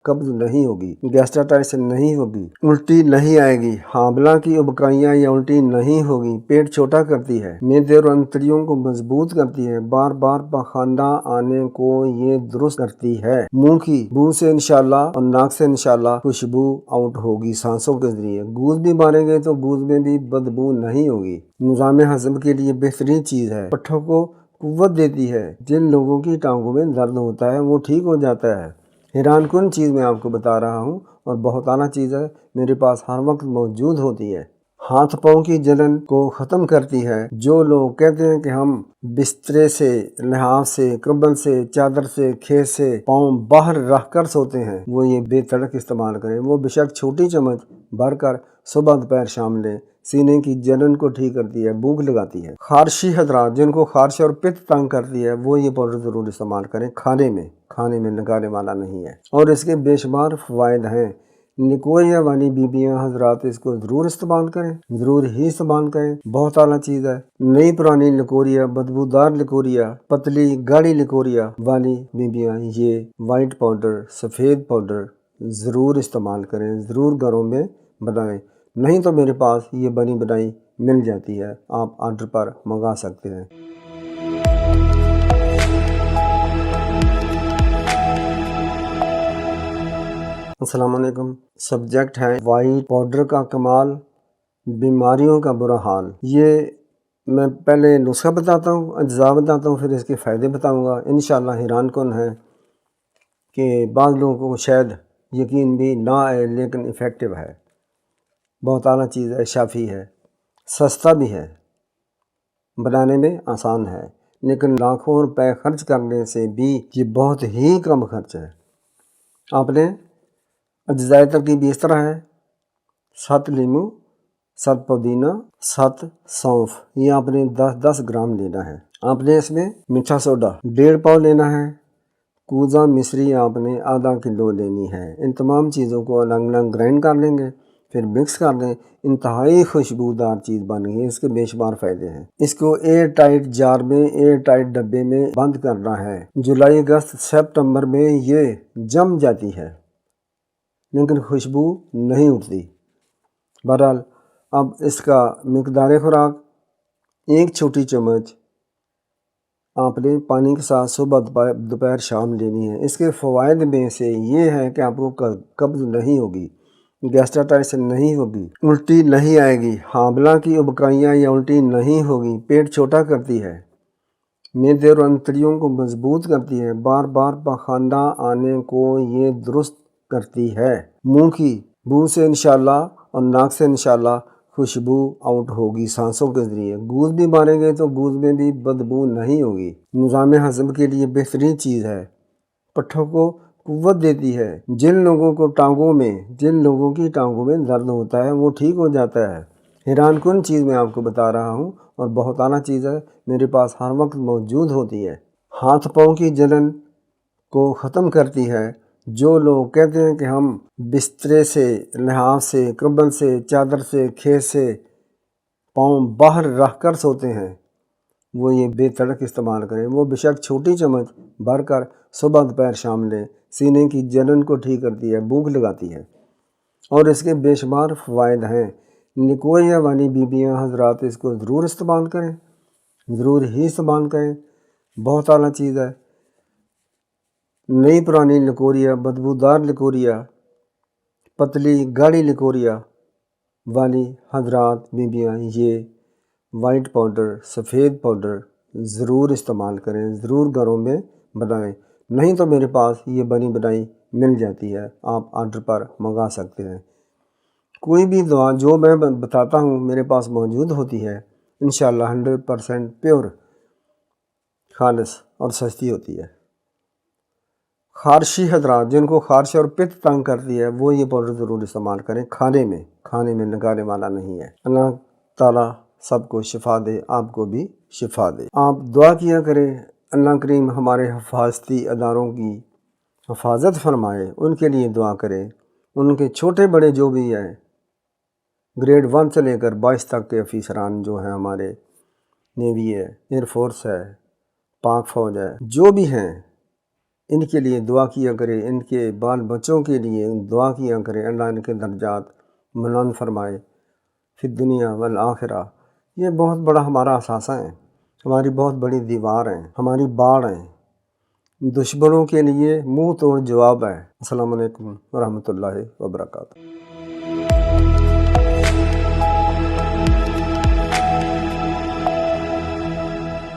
قبض نہیں ہوگی، گیسٹرائٹس نہیں ہوگی، الٹی نہیں آئے گی، حاملہ کی ابکائیاں یا الٹی نہیں ہوگی، پیٹ چھوٹا کرتی ہے، معدے اور انتڑیوں کو مضبوط کرتی ہے، بار بار پخانہ آنے کو یہ درست کرتی ہے، منہ کی بو سے انشاءاللہ اور ناک سے انشاءاللہ خوشبو آؤٹ ہوگی سانسوں کے ذریعے، گوز بھی ماریں گے تو گوز میں بھی بدبو نہیں ہوگی، نظام ہضم کے لیے بہترین چیز ہے، پٹھوں کو قوت دیتی ہے، جن لوگوں کی ٹانگوں میں درد ہوتا ہے وہ ٹھیک ہو جاتا ہے۔ حیران کن چیز میں آپ کو بتا رہا ہوں اور بہت اعلیٰ چیز ہے، میرے پاس ہر وقت موجود ہوتی ہے، ہاتھ پاؤں کی جلن کو ختم کرتی ہے۔ جو لوگ کہتے ہیں کہ ہم بسترے سے، لحاف سے، کمبل سے، چادر سے، کھیس سے پاؤں باہر رکھ کر سوتے ہیں، وہ یہ بے تڑک استعمال کریں، وہ بے شک چھوٹی چمچ بھر کر صبح دوپہر شام لیں، سینے کی جلن کو ٹھیک کرتی ہے، بھوک لگاتی ہے۔ خارشی حضرات جن کو خارش اور پت تنگ کرتی ہے وہ یہ پاؤڈر ضرور استعمال کریں، کھانے میں نگارے والا نہیں ہے اور اس کے بے شمار فوائد ہیں۔ نکوریاں والی بیبیاں حضرات اس کو ضرور استعمال کریں، ضرور ہی استعمال کریں، بہت اعلیٰ چیز ہے۔ نئی پرانی لکوریا، بدبودار لکوریا، پتلی گاڑی لکوریا والی بیبیاں یہ وائٹ پاؤڈر، سفید پاؤڈر ضرور استعمال کریں، ضرور گھروں میں بنائیں، نہیں تو میرے پاس یہ بنی بنائی مل جاتی ہے، آپ آرڈر پر منگا سکتے ہیں۔ السلام علیکم۔ سبجیکٹ ہے وائٹ پاؤڈر کا کمال، بیماریوں کا برا حال۔ یہ میں پہلے نسخہ بتاتا ہوں، اجزاء بتاتا ہوں، پھر اس کے فائدے بتاؤں گا۔ انشاءاللہ حیران کن ہے کہ بعض لوگوں کو شاید یقین بھی نہ آئے، لیکن افیکٹو ہے، بہت اعلیٰ چیز ہے، شافی ہے، سستا بھی ہے، بنانے میں آسان ہے، لیکن لاکھوں روپے خرچ کرنے سے بھی یہ بہت ہی کم خرچ ہے۔ آپ نے اجزائے ترکیب اس طرح ہے: 7 لیمو، 7 پودینہ، 7 سونف، یہ آپ نے 10 گرام لینا ہے۔ آپ نے اس میں میٹھا سوڈا 1.5 پاؤ لینا ہے، کوزہ مصری آپ نے آدھا کلو لینی ہے۔ ان تمام چیزوں کو الگ الگ گرائنڈ کر لیں گے، پھر مکس کر دیں، انتہائی خوشبودار چیز بن گئی ہے، اس کے بے شمار فائدے ہیں۔ اس کو ایئر ٹائٹ جار میں، ایئر ٹائٹ ڈبے میں بند کرنا ہے۔ جولائی، اگست، سپتمبر میں یہ جم جاتی ہے لیکن خوشبو نہیں اٹھتی۔ بہرحال اب اس کا مقدار خوراک 1 چھوٹی چمچ آپ نے پانی کے ساتھ صبح دوپہر شام لینی ہے۔ اس کے فوائد میں سے یہ ہے کہ آپ کو قبض نہیں ہوگی، گیسٹرائٹس نہیں ہوگی، الٹی نہیں آئے گی، حاملہ کی ابکائیاں یا الٹی نہیں ہوگی، پیٹ چھوٹا کرتی ہے، معدے اور انتڑیوں کو مضبوط کرتی ہے، بار بار پخانہ آنے کو یہ درست کرتی ہے، منہ کی بو سے انشاءاللہ اور ناک سے انشاءاللہ خوشبو آؤٹ ہوگی سانسوں کے ذریعے، گوز بھی ماریں گے تو گوز میں بھی بدبو نہیں ہوگی، نظام ہضم کے لیے بہترین چیز ہے، پٹھوں کو قوت دیتی ہے، جن لوگوں کی ٹانگوں میں درد ہوتا ہے وہ ٹھیک ہو جاتا ہے۔ حیران کن چیز میں آپ کو بتا رہا ہوں اور بہت اعلیٰ چیز ہے، میرے پاس ہر وقت موجود ہوتی ہے، ہاتھ پاؤں کی جلن کو ختم کرتی ہے۔ جو لوگ کہتے ہیں کہ ہم بسترے سے، لحاف سے، کمبل سے، چادر سے، کھیس سے پاؤں باہر رکھ کر سوتے ہیں، وہ یہ بے تڑک استعمال کریں، وہ بے شک چھوٹی چمچ بھر کر صبح دوپہر شام لیں، سینے کی جلن کو ٹھیک کرتی ہے، بھوک لگاتی ہے اور اس کے بے شمار فوائد ہیں۔ نکوریاں والی بیبیاں حضرات اس کو ضرور استعمال کریں، ضرور ہی استعمال کریں، بہت اعلیٰ چیز ہے۔ نئی پرانی لکوریا، بدبودار لکوریا، پتلی گاڑی لکوریا والی حضرات بیبیاں یہ وائٹ پاؤڈر، سفید پاؤڈر ضرور استعمال کریں، ضرور گھروں میں بنائیں، نہیں تو میرے پاس یہ بنی بنائی مل جاتی ہے، آپ آرڈر پر منگا سکتے ہیں۔ کوئی بھی دوا جو میں بتاتا ہوں میرے پاس موجود ہوتی ہے، انشاءاللہ 100% پیور، خالص اور سستی ہوتی ہے۔ خارشی حضرات جن کو خارش اور پت تنگ کرتی ہے وہ یہ پاؤڈر ضرور استعمال کریں، کھانے میں نگارے والا نہیں ہے۔ اللہ تعالیٰ سب کو شفا دے، آپ کو بھی شفا دے۔ آپ دعا کیا کریں، اللہ کریم ہمارے حفاظتی اداروں کی حفاظت فرمائے، ان کے لیے دعا کریں، ان کے چھوٹے بڑے جو بھی ہیں، گریڈ 1 سے لے کر 22 تک کے افیسران جو ہیں، ہمارے نیوی ہے، ایئر فورس ہے، پاک فوج ہے، جو بھی ہیں، ان کے لیے دعا کیا کرے، ان کے بال بچوں کے لیے دعا کیا کرے، اللہ ان کے درجات بلند فرمائے فی الدنیا والآخرہ۔ یہ بہت بڑا ہمارا اثاثہ ہے، ہماری بہت بڑی دیوار ہیں، ہماری باڑ ہیں، دشمنوں کے لیے منہ توڑ جواب ہے۔ السلام علیکم ورحمۃ اللہ وبرکاتہ۔